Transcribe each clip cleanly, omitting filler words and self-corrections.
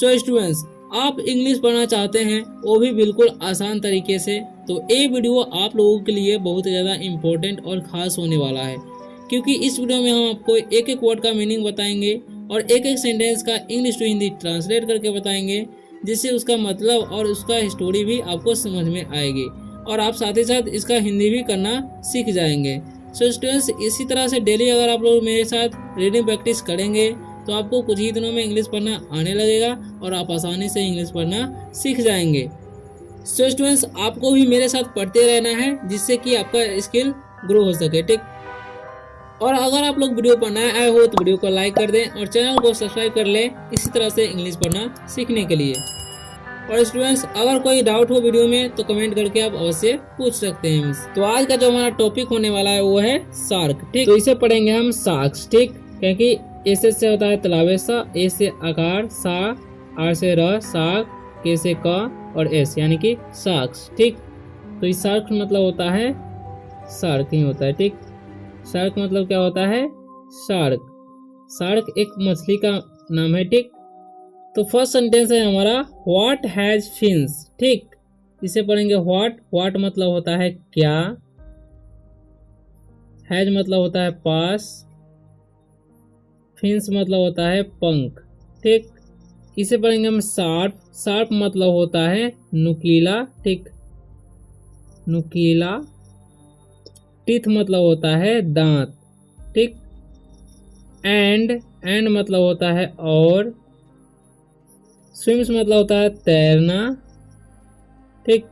So students, आप English पढ़ना चाहते हैं वो भी बिल्कुल आसान तरीके से, तो ये वीडियो आप लोगों के लिए बहुत ज़्यादा इम्पोर्टेंट और ख़ास होने वाला है, क्योंकि इस वीडियो में हम आपको एक एक वर्ड का मीनिंग बताएंगे और एक एक सेंटेंस का इंग्लिश टू हिंदी ट्रांसलेट करके बताएंगे, जिससे उसका मतलब और उसका स्टोरी भी आपको समझ में आएगी और आप साथ ही साथ इसका हिंदी भी करना सीख जाएंगे। सो स्टूडेंट्स, इसी तरह से डेली अगर आप लोग मेरे साथ रीडिंग प्रैक्टिस करेंगे तो आपको कुछ ही दिनों में इंग्लिश पढ़ना आने लगेगा और आप आसानी से इंग्लिश पढ़ना सीख जाएंगे। सो स्टूडेंट्स, आपको भी मेरे साथ पढ़ते रहना है, जिससे कि आपका स्किल ग्रो हो सके, ठीक। और अगर आप लोग वीडियो पर नए आए हो तो वीडियो को लाइक कर दें और चैनल को सब्सक्राइब कर लें, इसी तरह से इंग्लिश पढ़ना सीखने के लिए। और स्टूडेंट्स, अगर कोई डाउट हो वीडियो में तो कमेंट करके आप अवश्य पूछ सकते हैं। तो आज का जो हमारा टॉपिक होने वाला है वो है शार्क, ठीक। तो इसे पढ़ेंगे हम शार्क्स, ठीक, क्योंकि ऐसे से होता है तालाबे सा, ए से आकार, सा, आर से र, शार्क, के से क और एस यानी कि शार्क्स, ठीक। तो इस शार्क मतलब होता है शार्क ही होता है, ठीक। शार्क मतलब क्या होता है? शार्क। शार्क एक मछली का नाम है, ठीक। तो फर्स्ट सेंटेंस है हमारा व्हाट हैज फिन्स, ठीक। इसे पढ़ेंगे व्हाट मतलब होता है क्या, हैज मतलब होता है पास, फिन्स मतलब होता है पंख, ठीक। इसे पढ़ेंगे हम शार्प मतलब होता है नुकीला, ठीक, नुकीला। टीथ मतलब होता है दांत, ठीक। एंड मतलब होता है और, स्विम्स मतलब होता है तैरना, ठीक।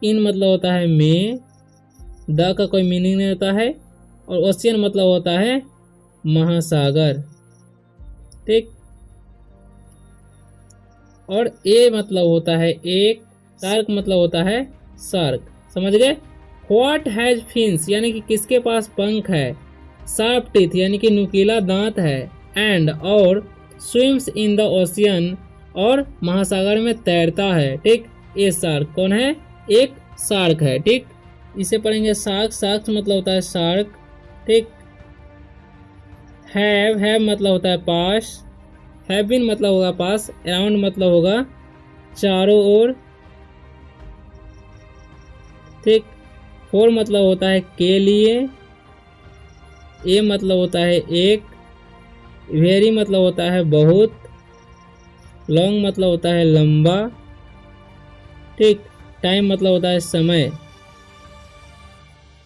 इन मतलब होता है में, द का कोई मीनिंग नहीं होता है, और ओशियन मतलब होता है महासागर, ठीक। और ए मतलब होता है एक, शार्क मतलब होता है शार्क, समझ गए। व्हाट हैज फिन्स यानी कि किसके पास पंख है, शार्प टीथ यानी कि नुकीला दांत है, एंड और, स्विम्स इन द ओशियन और महासागर में तैरता है, ठीक। ये शार्क कौन है? एक शार्क है, ठीक। इसे पढ़ेंगे शार्क मतलब होता है शार्क, ठीक। हैव मतलब होता है पास, हैव बीन मतलब होगा पास, अराउंड मतलब होगा चारों ओर, ठीक। फॉर मतलब होता है के लिए, ए मतलब होता है एक, वेरी मतलब होता है बहुत, लॉन्ग मतलब होता है लंबा, ठीक। टाइम मतलब होता है समय,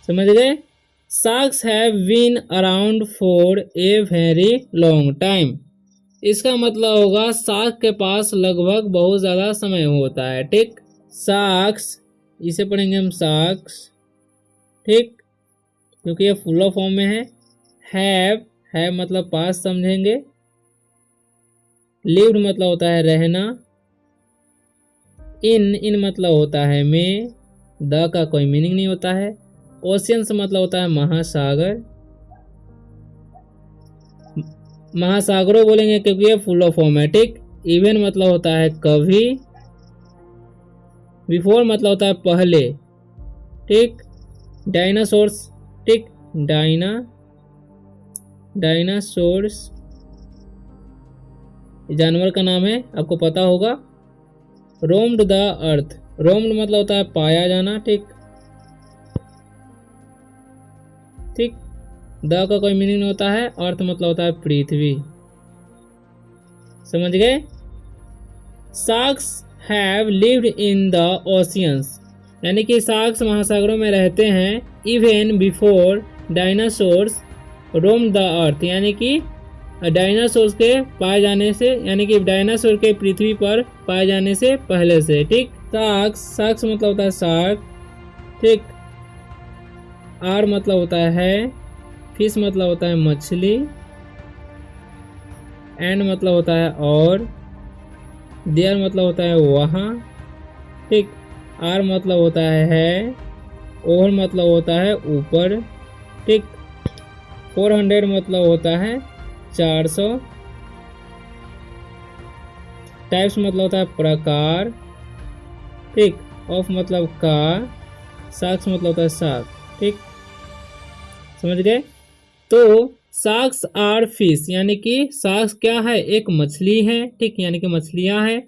समझ गए। Sharks have been around for a very long time, इसका मतलब होगा शार्क के पास लगभग बहुत ज्यादा समय होता है, ठीक। शार्क्स, इसे पढ़ेंगे हम शार्क्स, ठीक, क्योंकि ये फुल फॉर्म में है। हैव मतलब पास समझेंगे, लिव्ड मतलब होता है रहना, इन मतलब होता है में, द का कोई मीनिंग नहीं होता है, ओशियंस मतलब होता है महासागर, महासागरों बोलेंगे क्योंकि ये फुल फॉर्म है, ठीक। इवन मतलब होता है कभी, बिफोर मतलब होता है पहले, ठीक। डायनासोर्स, ठीक, डायनासोर्स जानवर का नाम है, आपको पता होगा। रोम्ड द अर्थ, रोम्ड मतलब होता है पाया जाना, ठीक, ठीक। द का कोई मीनिंग नहीं होता है, अर्थ मतलब होता है पृथ्वी, समझ गए। Sharks have lived in the oceans यानी कि शार्क्स महासागरों में रहते हैं, even before dinosaurs Rome the earth यानी कि डायनासोर के पाए जाने से, यानी कि डायनासोर के पृथ्वी पर पाए जाने से पहले से, ठीक। शार्क्स मतलब होता है शार्क, ठीक। आर मतलब होता है फिश मतलब होता है मछली, एंड मतलब होता है और, देयर मतलब होता है वहाँ, ठीक। आर मतलब होता है ओवर मतलब होता है ऊपर, ठीक। 400 मतलब होता है 400, टाइप्स मतलब होता है प्रकार, ठीक। ऑफ मतलब का, शार्क्स मतलब होता है शार्क, ठीक, समझ गए। तो शार्क्स आर फिश, यानी कि शार्क्स क्या है, एक मछली है, ठीक, यानी कि मछलियां हैं।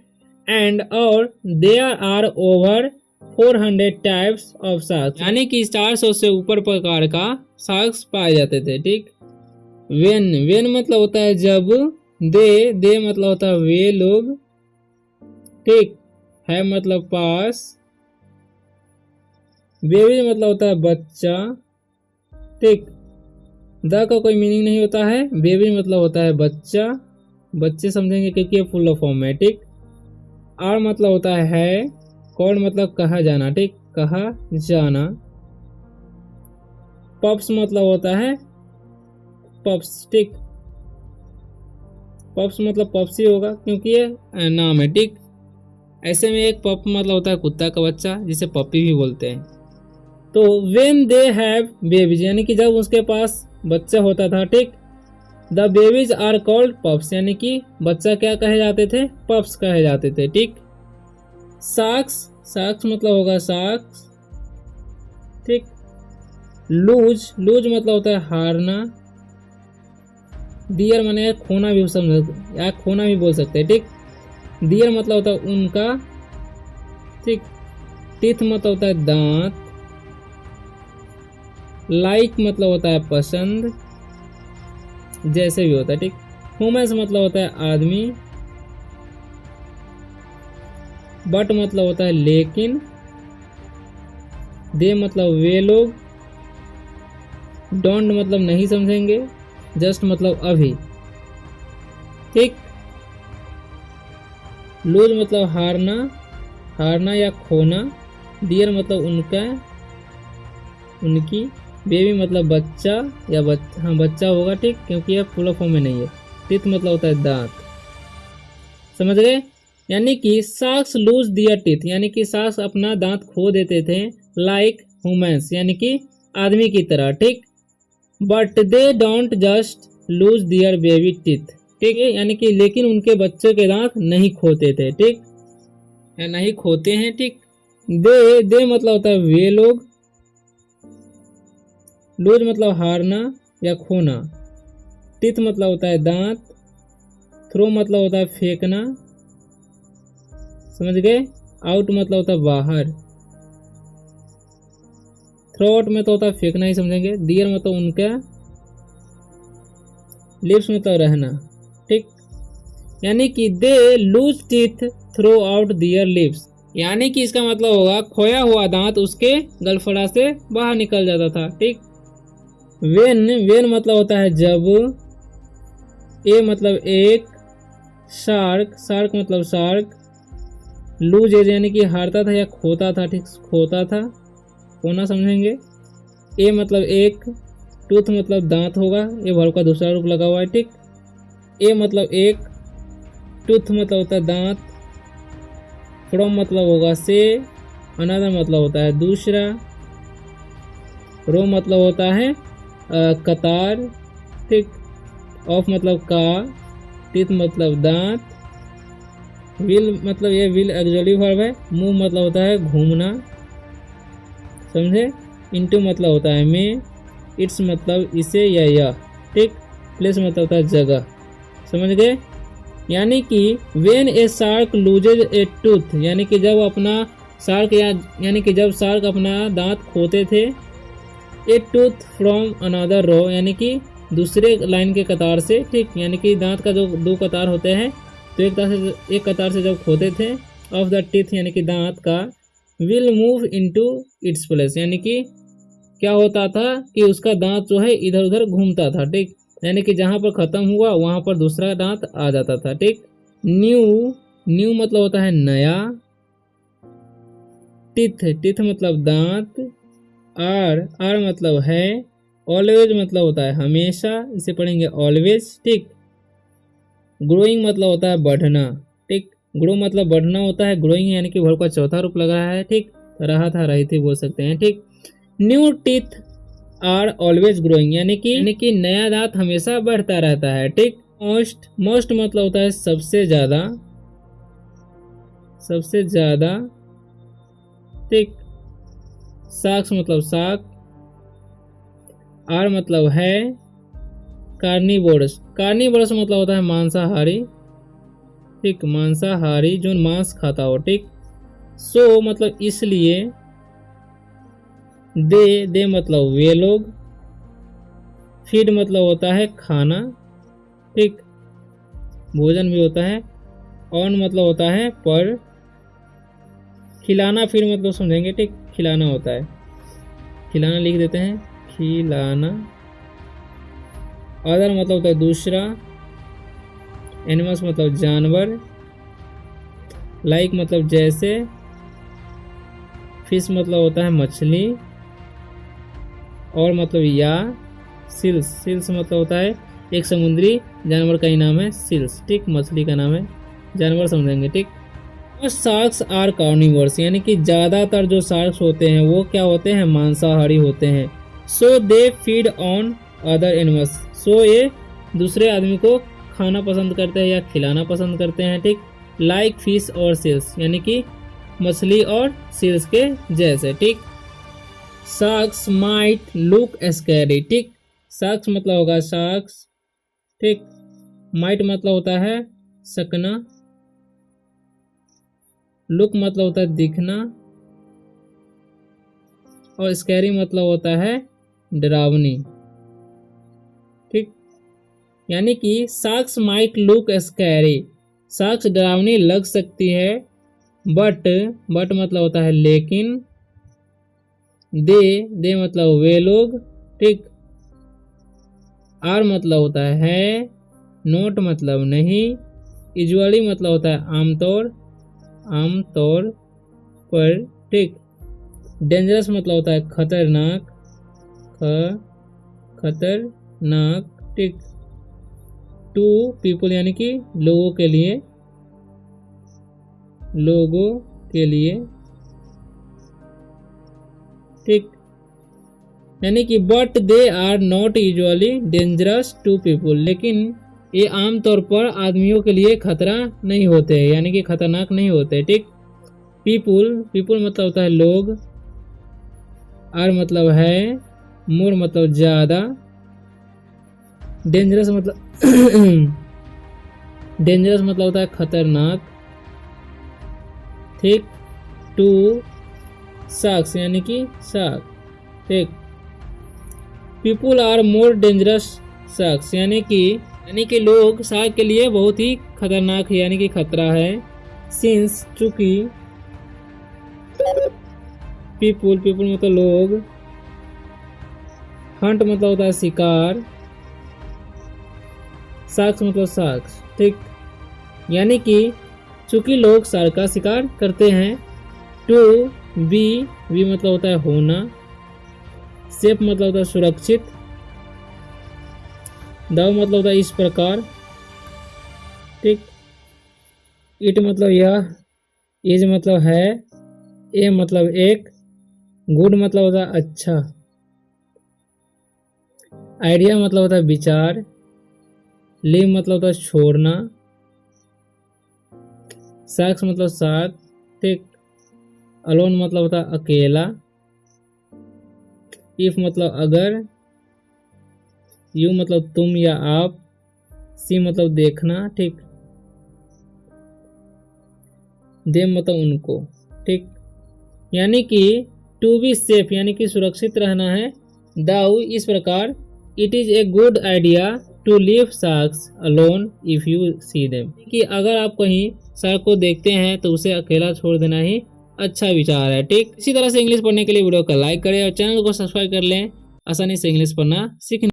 एंड और there are over 400 types of sharks, यानी कि 400 से ऊपर प्रकार का शार्क्स पाए जाते थे, ठीक। वेन, वेन मतलब होता है जब, दे मतलब होता है वे लोग, ठीक, है मतलब पास, बेबी मतलब होता है बच्चा, ठीक। द का कोई मीनिंग नहीं होता है, बेबी मतलब होता है बच्चा, बच्चे समझेंगे क्योंकि ये फुल फॉर्म है, ठीक। आर मतलब होता है, कॉल्ड मतलब कहा जाना, ठीक, कहा जाना। पप्स मतलब होता है पप्स, ठीक, पप्स मतलब पप्स ही होगा क्योंकि ये नाम है, ठीक। ऐसे में एक पप मतलब होता है कुत्ता का बच्चा, जिसे पपी भी बोलते हैं। तो वेन दे हैव बेबीज, यानी कि जब उसके पास बच्चा होता था, ठीक, the babies are called pups, यानी कि बच्चा क्या कहे जाते थे, पप्स कहे जाते थे, ठीक। शार्क्स, शार्क्स मतलब होगा शार्क्स, ठीक। लूज, लूज मतलब होता है हारना। डियर माने खोना भी समझ, या खोना भी बोल सकते हैं, ठीक। डियर मतलब होता है उनका, ठीक। टीथ मतलब होता है दांत। लाइक मतलब होता है पसंद, जैसे भी होता है, ठीक। ह्यूमन्स मतलब होता है आदमी। बट मतलब होता है लेकिन। दे मतलब वे लोग। डोंट मतलब नहीं समझेंगे। जस्ट मतलब अभी, ठीक। लूज मतलब हारना, हारना या खोना। डियर मतलब उनका, उनकी। बेबी मतलब बच्चा या हाँ बच्चा होगा, ठीक, क्योंकि यह फुल फॉर्म में नहीं है। टीथ मतलब होता है दांत, समझ गए। यानी कि शार्क्स लूज दियर टीथ, यानी कि शार्क्स अपना दांत खो देते थे, लाइक ह्यूमंस, यानी कि आदमी की तरह, ठीक। But they don't just lose their baby teeth, ठीक है, यानी कि लेकिन उनके बच्चों के दांत नहीं खोते थे, ठीक, या नहीं खोते हैं, ठीक। दे मतलब होता है वे लोग। लूज मतलब हारना या खोना। टीथ मतलब होता है दांत। थ्रो मतलब होता है फेंकना, समझ गए। आउट मतलब होता है बाहर। थ्रो आउट में तो होता है फेंकना ही समझेंगे। डियर मतलब उनका। लिप्स मतलब रहना, ठीक। यानी कि they lose teeth throw out their lips, यानी कि इसका मतलब होगा खोया हुआ दांत उसके गलफड़ा से बाहर निकल जाता था, ठीक। वेन, वेन मतलब होता है जब। ए मतलब एक। शार्क, शार्क मतलब शार्क। लूज एज यानी कि हारता था या खोता था, ठीक, खोता था, खोना समझेंगे। ए मतलब एक। टूथ मतलब दांत होगा, ये वर्ब का दूसरा रूप लगा हुआ है, ठीक। ए मतलब एक। टूथ मतलब होता है दांत। फ्रॉम मतलब होगा से। अनदर मतलब होता है दूसरा। रो मतलब होता है कतार, ठीक। ऑफ मतलब का। टीथ मतलब दांत। व्हील मतलब ये व्हील एक्चुअली वर्ब है। मूव मतलब होता है घूमना, समझे। इनटू मतलब होता है में। इट्स मतलब इसे या यह, ठीक। प्लेस मतलब होता है जगह, समझ गए। यानी कि when a shark loses A tooth, यानी कि जब अपना शार्क यानी कि जब शार्क अपना दांत खोते थे। ए टूथ फ्रॉम अनदर रो, यानी कि दूसरे लाइन के कतार से, ठीक, यानी कि दांत का जो दो कतार होते हैं, तो एक कतार से जब खोते थे। ऑफ द टीथ यानी कि दांत का। Will move into its place, यानी कि क्या होता था कि उसका दांत जो है इधर उधर घूमता था, ठीक, यानी कि जहां पर खत्म हुआ वहां पर दूसरा दांत आ जाता था, ठीक। न्यू, न्यू मतलब होता है नया। टीथ, टीथ मतलब दांत। आर, आर मतलब है। ऑलवेज मतलब होता है हमेशा, इसे पढ़ेंगे ऑलवेज, ठीक। ग्रोइंग मतलब होता है बढ़ना, ठीक। ग्रो मतलब बढ़ना होता है। ग्रोइंग यानी कि वर्ब का चौथा रूप लगा है, ठीक। रहा था रही थी बोल सकते हैं, ठीक। New teeth are always growing, यानी कि नया दांत हमेशा बढ़ता रहता है, ठीक। मोस्ट, मोस्ट मतलब होता है सबसे ज्यादा, सबसे ज्यादा, ठीक। शार्क्स मतलब शार्क। आर मतलब है। कार्निवोरस, कार्निवोरस मतलब होता है मांसाहारी, ठीक, मांसाहारी जो मांस खाता हो, ठीक। सो मतलब इसलिए, दे मतलब वे लोग, फीड मतलब होता है खाना, ठीक, भोजन भी होता है, ऑन मतलब होता है पर, खिलाना फीड मतलब समझेंगे, ठीक, खिलाना होता है, खिलाना लिख देते हैं, खिलाना। अदर मतलब होता है दूसरा, एनिमल्स मतलब जानवर, लाइक मतलब जैसे, फिश मतलब होता है मछली, और मतलब या, सील्स, सील्स मतलब होता है एक समुद्री जानवर का ही नाम है सील्स, ठीक, मछली का नाम है, जानवर समझेंगे, ठीक। और शार्क्स आर कार्निवोर्स, यानी कि ज़्यादातर जो शार्क्स होते हैं वो क्या होते हैं, मांसाहारी होते हैं। So they feed on other animals, so ये दूसरे आदमी को खाना पसंद करते हैं या खिलाना पसंद करते हैं, ठीक, लाइक फिश और सील्स, यानी कि मछली और सील्स के जैसे, ठीक। शार्क्स माइट लुक स्कैरी, ठीक, शार्क्स मतलब होगा शार्क्स, ठीक, माइट मतलब होता है सकना, लुक मतलब होता है दिखना, और स्कैरी मतलब होता है डरावनी, ठीक। यानी कि sharks might look scary, sharks डरावनी लग सकती है, बट मतलब होता है लेकिन, दे मतलब वे लोग, ठीक, आर मतलब होता है नोट मतलब नहीं, यूजुअली मतलब होता है आमतौर पर, ठीक, डेंजरस मतलब होता है खतरनाक, खतरनाक, ठीक, टू पीपल यानी कि लोगों के लिए, ठीक, यानी कि but they are not usually dangerous to people, लेकिन ये आमतौर पर आदमियों के लिए खतरा नहीं होते, यानी कि खतरनाक नहीं होते, ठीक। पीपल मतलब होता है लोग, आर मतलब है, मोर मतलब ज्यादा, डेंजरस मतलब डेंजरस मतलब होता है खतरनाक, ठीक, टू शार्क्स यानी कि शार्क, ठीक, people are more dangerous sharks, यानी कि लोग शार्क के लिए बहुत ही खतरनाक है, यानी कि खतरा है, सिंस चूंकि, पीपुल मतलब लोग, हंट मतलब होता है शिकार, शार्क्स मतलब शार्क्स, ठीक, यानी कि चूंकि लोग शार्क का शिकार करते हैं, टू बी मतलब होता है होना, सेफ मतलब होता है सुरक्षित, दाव मतलब होता है इस प्रकार, ठीक, इट मतलब यह, इज मतलब है, ए मतलब एक, गुड मतलब होता है अच्छा, आइडिया मतलब होता है विचार, लीव मतलब होता है छोड़ना, शार्क्स मतलब साथ, ठीक, अलोन मतलब होता है अकेला, इफ मतलब अगर, यू मतलब तुम या आप, सी मतलब देखना, ठीक, देम मतलब उनको, ठीक, यानी कि टू बी सेफ यानी कि सुरक्षित रहना है, दाउ इस प्रकार, it is a good idea to leave sharks alone if you see them, कि अगर आप कहीं शार्क को देखते हैं तो उसे अकेला छोड़ देना ही अच्छा विचार है, ठीक। इसी तरह से इंग्लिश पढ़ने के लिए वीडियो को लाइक करें और चैनल को सब्सक्राइब कर लें, आसानी से इंग्लिश पढ़ना सीखने।